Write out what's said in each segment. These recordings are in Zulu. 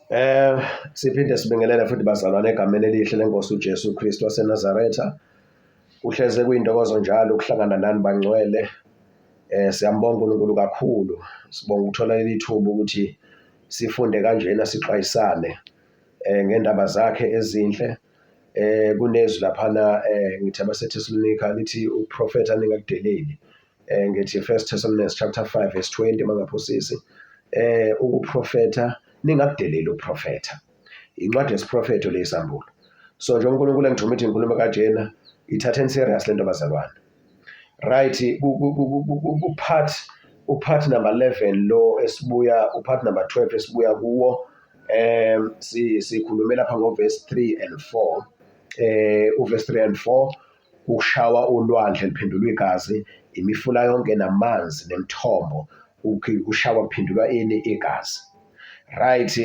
Siphinde sibingelele futhi bazalwane egameni elihle lenkosi uJesu Kristu waseNazaretha. Kuhleze kuyintokozo njalo ukuhlangana nani bangcwele. Siyambonga uNkulunkulu kakhulu. Sibonga ukuthola leli thuba ukuthi sifunde kanjena sixwayisane ngendaba zakhe ezinhle. Kunezwi laphana ngithi abaseThessalonika lithi uprofeta ningakudeleli. Ngithi 1 Thessalonians chapter 5 verse 20 mangaphosisi. Ukuprofeta ningakudeleli uprofeta. Incwadi yesiprofeto leyisambulo. So nje uNkulunkulu engithuma ukuthi ngikhulume kanjena ithatheni serious lento bazalwane. Right, upart number 11 lo esibuya upart number 12 esibuya kuwo sikhulumela lapha ngoverse 3 and 4. Uverse 3 and 4 ushawa ulwandle liphendulwa igazi, imifula yonke namanzi nemithombo ushawa kuphendulwa ini igazi. Right,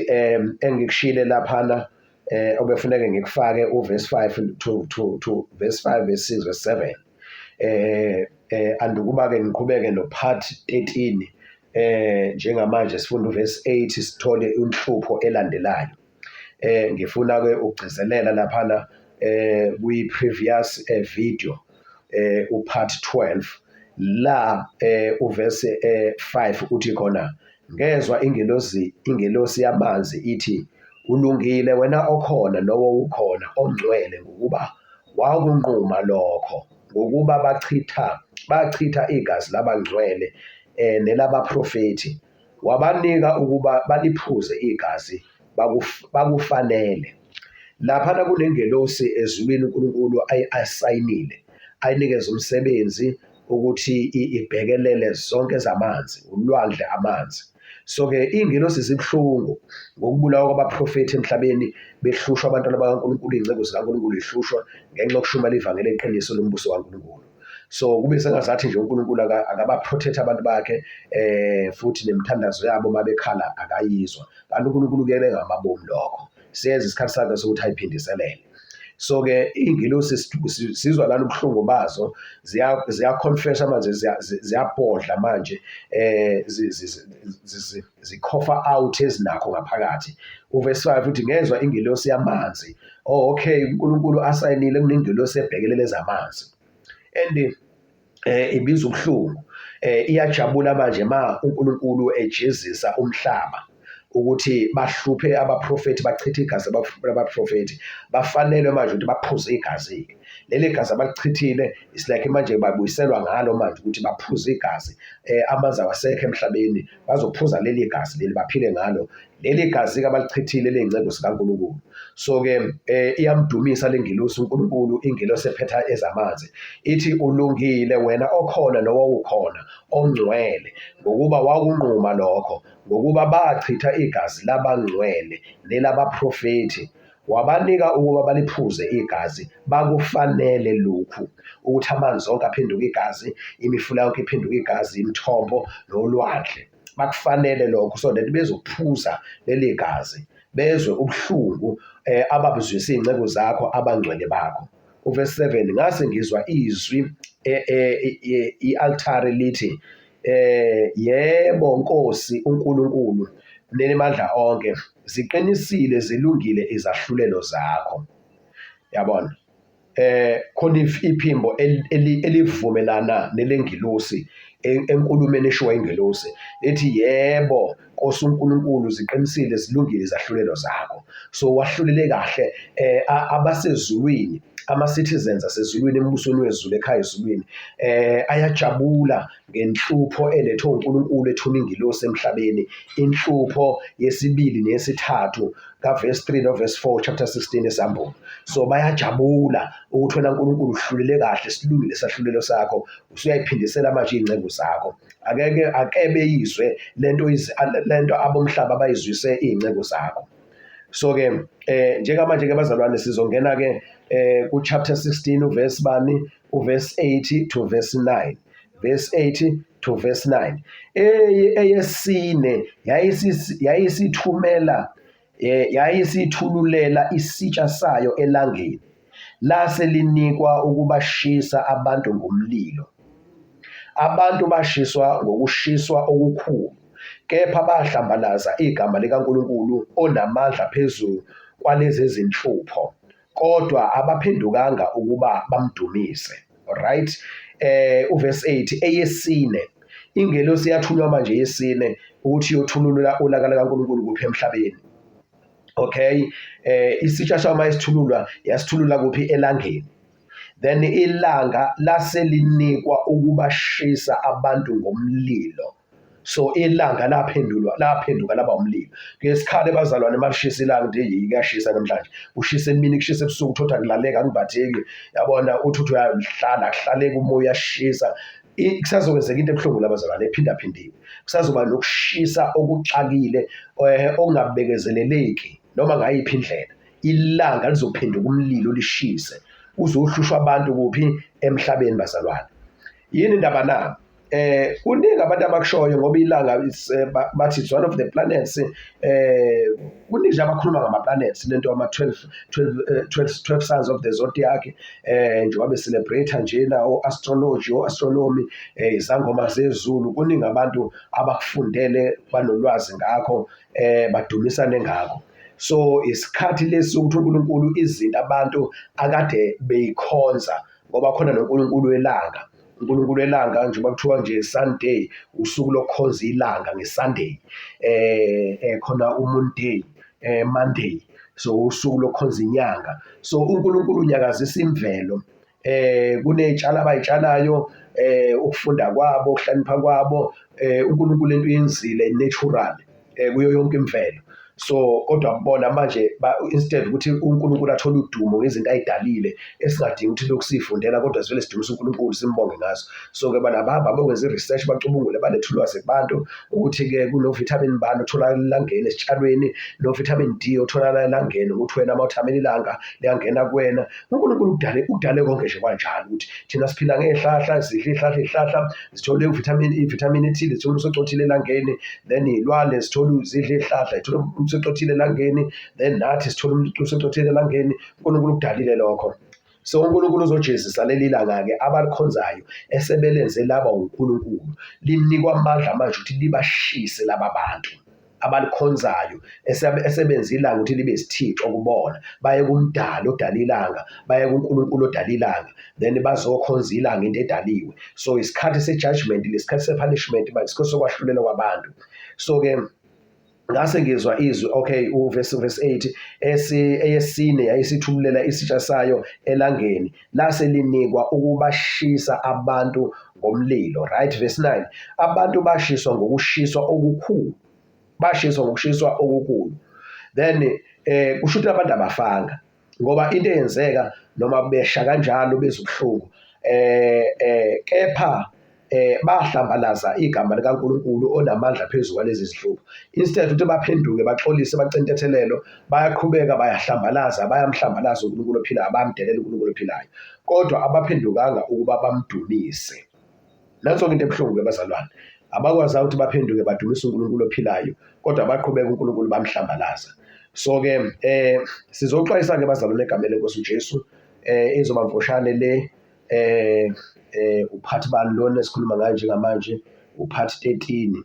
engikushile laphana obefuneke ngikufake uverse 5 to verse 5 verse 6 verse 7. Andukuba-ke ngiqhubeke no-part 13 njengamanje sifunda uverse 8 sithole inhlupho elandelayo. Ngifuna-ke ukugcizelela laphana kwi-previous video upart 12 la uverse 5 uthi khona ngezwa ingelosi yamanzi ithi ulungile wena okhona nowo ukhona ongcwele ngokuba wakunquma lokho ngokuba bachitha igazi labangcwele nelabaprofeti wabanika ukuba baliphuze igazi bakufanele. Laphana kunengelosi ezulwini uNkulunkulu ayasayinile ayinikeza umsebenzi ukuthi ibhekelele zonke zamanzi ulwandle amanzi. So-ke ingelosi zibhlungu ngokubulawa kwabaprofeti emhlabeni behlushwa abantwana bakaNkulunkulu, iy'ngcebo zikaNkulunkulu ihlushwa ngenxa yokushumela ivangeli eliqiniso lombuso kaNkulunkulu. So kube sengazathi nje uNkulunkulu akabaprotect abantu bakhe futhi nemithandazo yabo mabekhala akayizwa. Kanti uNkulunkulu kuyele ngamabomu lokho. Siyenza isikhathi sakhe sokuthi ayiphindiselele. So-ke iy'ngilosi sizwa lana ubuhlungu bazo ziyaconfessa manje ziyabhodla manje zikhofa out ezinakho ngaphakathi. Uverse 5 uthi ngezwa ingilosi yamanzi. Oh okay, uNkulunkulu asayinile kunengilosi ebhekelele zamanzi. And ibiza ubuhlungu. Iyajabula manje ma uNkulunkulu ejezisa umhlaba ukuthi bahluphe abaprofeti bachithe igazi abaprofeti bafanele manje ukuthi baphuze igazi. Leli gazi abalichithile is like manje babuyiselwa ngalo manje ukuthi baphuze igazi. Amanzi awasekho emhlabeni bazophuza leli gazi leli baphile ngalo. Leli gazi abalichithile lengcebo zikaNkulunkulu. So-ke iyamdumisa lengilosi uNkulunkulu, ingilosi ephetha ezamanzi ithi ulungile wena okhona nowawukhona ongcwele ngokuba wakunquma lokho ngokuba bachitha igazi labangcwele nelabaprofeti wabanika ukuba baliphuze igazi bakufanele lokhu ukuthi amanzi onke aphenduka igazi, imifula yonke iphenduka igazi, imithombo nolwandle bakufanele lokho so that bezophuza leli gazi bezwe ubuhlungu ababuzwisa iy'ngcebo zakho abangcwele bakho. Uverse 7 ngase ngizwa izwi i-altare lithi yebo Nkosi uNkulunkulu Mnenimandla onke ziqinisile zilungile izahlulelo zakho. Yabona khona iphimbo elivumelana nelengilosi enkulumeni eshiwa ingelosi ethi yebo Nkosi uNkulunkulu ziqinisile zilungile izahlulelo zakho. So wahlulele kahle abasezulwini ama-citizens asezulwini embusweni wezulu ekhaya ezulwini ayajabula ngenhlupho elethwe uNkulunkulu ethuna ingilosi emhlabeni, inhlupho yesibili neyesithathu kaverse 3 noverse 4 chapter 16 esambulo. So bayajabula ukuthi wena uNkulunkulu uhlulele kahle silungile isahlulelo sakho usuyayiphindisela manje iy'ngcebo zakho. Ake beyizwe lento abomhlaba bayizwise iy'ngcebo zakho. So-ke njengamanje ke bazalwane sizongena-ke ku-chapter 16 uverse bani uverse 8 to verse 9. Verse 8 to verse 9. Eyesine yayisithululela isitsha sayo elangeni lase linikwa ukubashisa abantu ngomlilo. Abantu bashiswa ngokushiswa okukhulu kepha bahlambalaza igama likaNkulunkulu onamandla phezulu kwalezi zinhlupho, kodwa abaphendukanga ukuba bamdumise. Alright, uverse 8 eyesine, ingelosi yathunywa manje yesine ukuthi iyothulula ulaka likaNkulunkulu kuphi emhlabeni. Okay, isitsha sama isithululwa yasithulula kuphi elangeni. Then ilanga laselinikwa ukubashisa abantu ngomlilo. So ilanga laphenduka laba umlilo. Ngesikhathi bazalwane malishisa ilanga nje kuyashisa namhlanje. Ushisa emini kushisa ebusuku uthola kulaleka angibatheki. Yabona uthi uyahlala kuhlaleka umoya uyashisa. Kusazokwenzeka into ebuhlungu labazalwane ephindaphindiwe. Kusazoba nokushisa okuxakile okungabekezeleleki noma ngayiphi indlela. Ilanga lizophenduka umlilo lishise. Uzohlushwa abantu kuphi emhlabeni bazalwane. Yini indaba na? Kuningi abantu abakushoyo ngoba ilanga bathi it's one of the planets. Kuningi nje abakhuluma ngama-planets lento ama-12 signs of the zodiac. Njengoba be-celebrate njena o-astrology, o-astronomy, izangoma zezulu. Kuningi abantu abakufundele banolwazi ngakho, badumisane ngakho. So isikhathi lesi ukuthi uNkulunkulu izinto abantu akade beyikhonza ngoba khona noNkulunkulu welanga. uNkulunkulu welanga njengoba kuthiwa nje Sunday usuku lokukhonza ilanga ngeSunday. Khona uMoon Day, Monday, so usuku lokukhonza inyanga. So uNkulunkulu unyakazisa imvelo. Kuney'tshalo abay'tshalayo, ukufunda kwabo, ukuhlakanipha kwabo, uNkulunkulu into yenzile natural kuyo yonke imvelo. So kodwa bona manje instead ukuthi uNkulunkulu athole udumo ngezinto ayidalile esingadingi ukuthi lokhu sifundela kodwa sivele sidumise uNkulunkulu simbonge ngaso. So ke banabahamba bokwenza i-research bacubungule balethe ulwazi kubantu ukuthi ke kuno-vitamin bani otholakala elangeni esitshalweni, no-vitamin D otholakala elangeni ukuthi wena mawuthamela ilanga liyangena kuwena. uNkulunkulu udale konke nje kanjalo ukuthi thina siphila ngey'hlahla, sidla iy'hlahla zithole i-vitamin ethile, zithole umsoco othile elangeni, then iy'lwane zithole zidla iy'hlahla zithole umsoco othile elangeni, then nathi sithole umsoco othile elangeni. uNkulunkulu kudalile lokho. So uNkulunkulu uzojezisa leli langa-ke abalikhonzayo esebelenze laba uNkulunkulu, linikwa amandla manje ukuthi libashise laba bantu abalikhonzayo esebenza ilanga ukuthi libe isithixo kubona. Baye kumdali odala ilanga, baye kuNkulunkulu odala ilanga, then bazokhonza ilanga into edaliwe. So isikhathi se-judgment, lesikhathi se-punishment, isikhathi sokwahlulela kwabantu. So-ke ngase ngizwa izwi, okay, verse 8 eyesine yayisithululela isitsha sayo elangeni lase linikwa ukubashisa abantu ngomlilo. Right, verse 9, abantu bashiswa ngokushiswa okukhulu, then kusho ukuthi abantu abafanga ngoba into eyenzeka noma besha kanjalo bezubuhlungu, kepha bahlambalaza igama likaNkulunkulu onamandla phezulu kwalezi zihlupho. Instead ukuthi baphenduke baxolise bacintethelelo, bayaqhubeka bayamhlambalaza uNkulunkulu ophilayo, bayamdelela uNkulunkulu ophilayo, kodwa abaphendukanga ukuba bamdumise. Nanso-ke into ebuhlungu-ke bazalwane, abakwazanga ukuthi baphenduke badumise uNkulunkulu ophilayo, kodwa baqhubeka uNkulunkulu bamhlambalaza. So-ke sizoxwayisa-ke bazalwane egameni leNkosi uJesu. Izoba mfushane le, uphathi bani lona esikhuluma ngayo njengamanje, uphathi 13,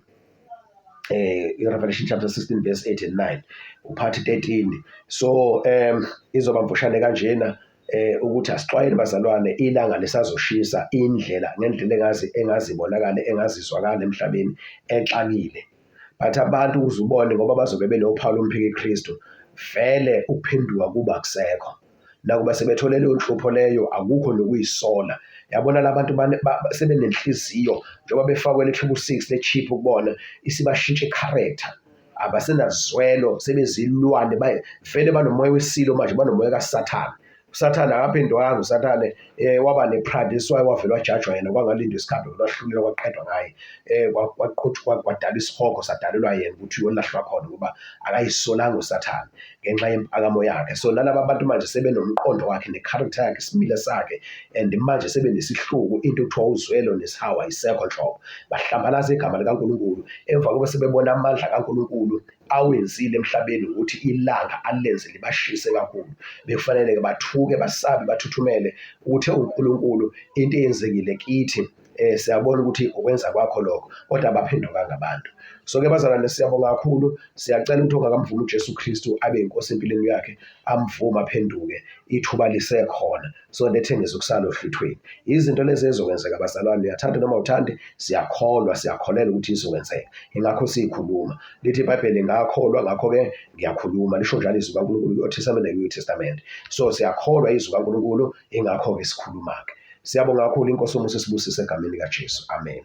i-Revelation chapter 16 verse 8 and 9, uphathi 13. So izoba mfushane kanjena, ukuthi asixwayele bazalwane, ilanga lisazoshisa ngendlela engazibonakala engazizwakala emhlabeni exakile. But abantu uzubone ngoba bazobe benophawu lomphiki Kristu, vele ukuphenduka kuba kusekho. Nakuba sebethole leyo nhlupho leyo akukho nokuyisola. Yabona labantu sebenenhliziyo njengoba befakwe le-6 le-chip ukubona isibashintshe i-character, abasenazwelo, sebezilwane, vele banomoya wesilo manje, banomoya kaSathane. uSathane akaphendukanga, uSathane waba ne-pride esiwayo, wavele wajajwa yena, kwangalindwa isikhathi kwahlulelwa kwaqedwa ngaye, kwadala isihogo sadalelwa yena ukuthi uyolahlwa khona ngoba akayisolanga uSathane ngenxa yempakamo yakhe. So nalaba bantu manje sebenomqondo wakhe ne-character yakhe, isimilo sakhe, and manje sebenesihluku, into ekuthiwa uzwelo nesihawu ayisekho nhlobo. Bahlambalaza igama likaNkulunkulu emva kokuba sebebona amandla kaNkulunkulu awenzile emhlabeni ukuthi ilanga alenze libashise kakhulu. Bekufanele-ke bathuke, basabe, bathuthumele ukuthi uNkulunkulu into eyenzekile kithi siyabona ukuthi ukwenza kwakho lokho, kodwa abaphendukanga abantu. So-ke bazalwane, siyabonga kakhulu. Siyacela ukuthi ongakamvumi uJesu Kristu abe inkosi empilweni yakhe, amvume aphenduke, ithuba lisekhona, so that engezukusala ohlithweni. Izinto lezi ezokwenzeka bazalwane, uyathanda noma uthandi, siyakholelwa ukuthi izokwenzeka. Ingakho siyikhuluma. Lithi iBhayibheli ngakholwa, ngakho-ke ngiyakhuluma. Lisho njalo izwi kaNkulunkulu kwi-Old Testament naku-New Testament. So siyakholwa izwi kaNkulunkulu, ingakho-ke sikhuluma-ke. Siyabonga kakhulu. Inkosi yomusa isibusise egameni likaJesu. Amen.